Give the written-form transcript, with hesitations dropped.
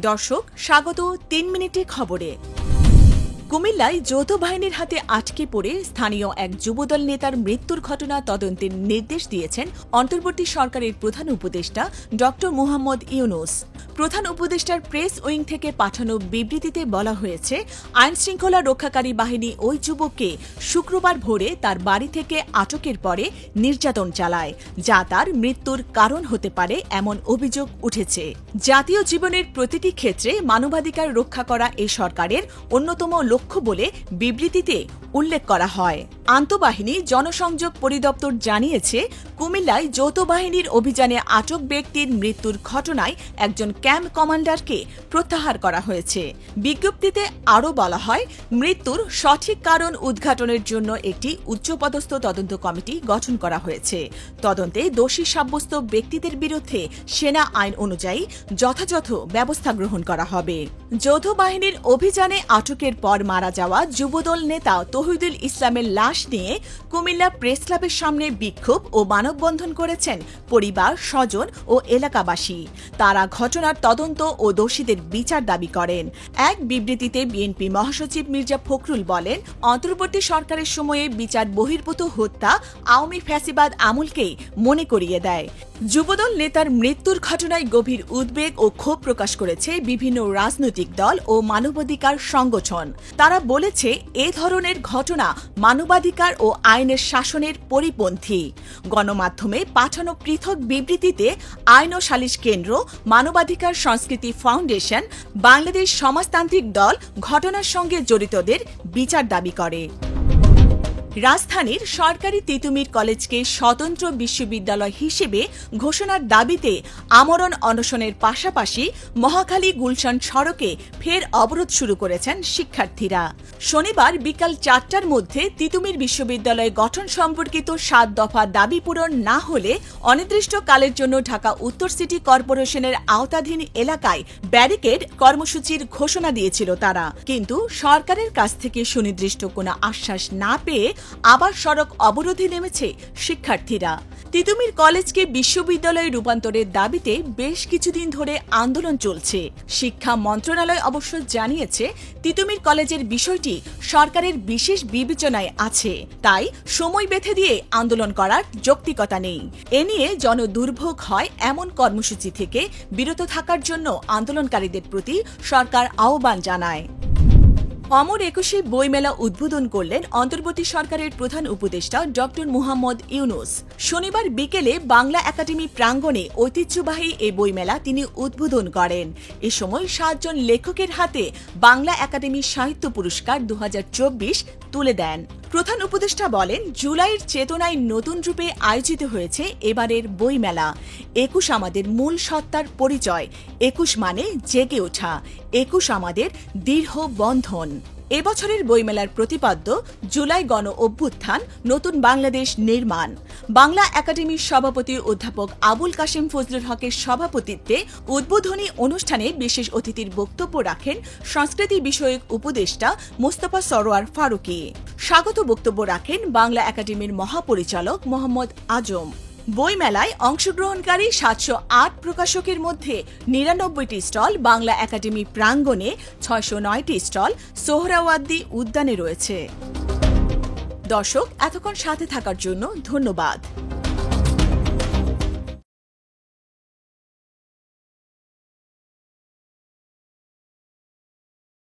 দর্শক স্বাগত ৩ মিনিটে খবরে। কুমিল্লায় যৌথ বাহিনীর হাতে আটকে পড়ে স্থানীয় এক যুবদল নেতার মৃত্যুর ঘটনা তদন্তের নির্দেশ দিয়েছেন অন্তর্বর্তী সরকারের প্রধান উপদেষ্টা ড মুহাম্মদ ইউনূস। প্রধান উপদেষ্টার প্রেস উইং থেকে পাঠানো বিবৃতিতে বলা হয়েছে, আইনশৃঙ্খলা রক্ষাকারী বাহিনী ওই যুবককে শুক্রবার ভোরে তার বাড়ি থেকে আটকের পরে নির্যাতন চালায়, যা তার মৃত্যুর কারণ হতে পারে এমন অভিযোগ উঠেছে। জাতীয় জীবনের প্রতিটি ক্ষেত্রে মানবাধিকার রক্ষা করা এই সরকারের অন্যতম লক্ষ্য বলে বিবৃতিতে উল্লেখ করা হয়। আন্তঃবাহিনী জনসংযোগ পরিদপ্তর জানিয়েছে, কুমিল্লায় যৌথ বাহিনীর অভিযানে আটক ব্যক্তির মৃত্যুর ঘটনায় একজন ক্যাম্প কমান্ডারকে প্রত্যাহার করা হয়েছে। বিজ্ঞপ্তিতে আরও বলা হয়, মৃত্যুর সঠিক কারণ উদ্ঘাটনের জন্য একটি উচ্চপদস্থ তদন্ত কমিটি গঠন করা হয়েছে। তদন্তে দোষী সাব্যস্ত ব্যক্তিদের বিরুদ্ধে সেনা আইন অনুযায়ী যথাযথ ব্যবস্থা গ্রহণ করা হবে। যৌথ বাহিনীর অভিযানে আটকের পর মারা যাওয়া যুবদল নেতা তৌহিদুল ইসলামের লাশ নিয়ে কুমিল্লা প্রেস ক্লাবের সামনে বিক্ষোভ ও মানববন্ধন করেছেন পরিবার, স্বজন ও এলাকাবাসী। তারা ঘটনার তদন্ত ও দোষীদের বিচার দাবি করেন। এক বিবৃতিতে বিএনপি মহাসচিব মির্জা ফখরুল বলেন, অন্তর্বর্তী সরকারের সময়ে বিচার বহির্ভূত হত্যা আওয়ামী ফ্যাসিবাদ আমলকেই মনে করিয়ে দেয়। যুবদল নেতার মৃত্যুর ঘটনায় গভীর উদ্বেগ ও ক্ষোভ প্রকাশ করেছে বিভিন্ন রাজনৈতিক দল ও মানবাধিকার সংগঠন। তারা বলেছে, এ ধরনের ঘটনা মানবাধিকার ও আইনের শাসনের পরিপন্থী। গণমাধ্যমে পাঠানো পৃথক বিবৃতিতে আইন ও সালিশ কেন্দ্র, মানবাধিকার সংস্কৃতি ফাউন্ডেশন, বাংলাদেশ সমাজতান্ত্রিক দল ঘটনার সঙ্গে জড়িতদের বিচার দাবি করে। রাজধানীর সরকারি তিতুমীর কলেজকে স্বতন্ত্র বিশ্ববিদ্যালয় হিসেবে ঘোষণার দাবিতে আমরণ অনশনের পাশাপাশি মহাখালী গুলশান সড়কে ফের অবরোধ শুরু করেছেন শিক্ষার্থীরা। শনিবার বিকাল ৪টার মধ্যে তিতুমীর বিশ্ববিদ্যালয় গঠন সম্পর্কিত ৭ দফা দাবি পূরণ না হলে অনির্দিষ্টকালের জন্য ঢাকা উত্তর সিটি কর্পোরেশনের আওতাধীন এলাকায় ব্যারিকেড কর্মসূচির ঘোষণা দিয়েছিল তারা। কিন্তু সরকারের কাছ থেকে সুনির্দিষ্ট কোনো আশ্বাস না পেয়ে আবার সড়ক অবরোধে নেমেছে শিক্ষার্থীরা। তিতুমীর কলেজকে বিশ্ববিদ্যালয়ে রূপান্তরের দাবিতে বেশ কিছুদিন ধরে আন্দোলন চলছে। শিক্ষা মন্ত্রণালয় অবশ্য জানিয়েছে, তিতুমীর কলেজের বিষয়টি সরকারের বিশেষ বিবেচনায় আছে, তাই সময় বেঁধে দিয়ে আন্দোলন করার যৌক্তিকতা নেই। এ নিয়ে জনদুর্ভোগ হয় এমন কর্মসূচি থেকে বিরত থাকার জন্য আন্দোলনকারীদের প্রতি সরকার আহ্বান জানায়। অমর একুশে বইমেলা উদ্বোধন করলেন অন্তর্বর্তী সরকারের প্রধান উপদেষ্টা ড মুহাম্মদ ইউনূস। শনিবার বিকেলে বাংলা একাডেমি প্রাঙ্গণে ঐতিহ্যবাহী এই বইমেলা তিনি উদ্বোধন করেন। এ সময় ৭ জন লেখকের হাতে বাংলা একাডেমি সাহিত্য পুরস্কার ২০২৪ তুলে দেন। প্রধান উপদেষ্টা বলেন, জুলাইয়ের চেতনায় নতুন রূপে আয়োজিত হয়েছে এবারের বইমেলা। ২১ আমাদের মূল সত্তার পরিচয়, ২১ মানে জেগে ওঠা, ২১ আমাদের দৃঢ় বন্ধন। এবছরের বইমেলার প্রতিপাদ্য জুলাই গণ অভ্যুত্থান, নতুন বাংলাদেশ নির্মাণ। বাংলা একাডেমির সভাপতি অধ্যাপক আবুল কাশেম ফজলুল হকের সভাপতিত্বে উদ্বোধনী অনুষ্ঠানে বিশেষ অতিথির বক্তব্য রাখেন সংস্কৃতি বিষয়ক উপদেষ্টা মোস্তফা সরোয়ার ফারুকী। স্বাগত বক্তব্য রাখেন বাংলা একাডেমির মহাপরিচালক মোহাম্মদ আজম। বইমেলায় অংশগ্রহণকারী ৭০৮ প্রকাশকের মধ্যে ৯৯টি স্টল বাংলা একাডেমি প্রাঙ্গণে, ৬০৯টি স্টল সোহরাওয়ার্দী উদ্যানে রয়েছে। দর্শক, এতক্ষণ সাথে থাকার জন্য ধন্যবাদ।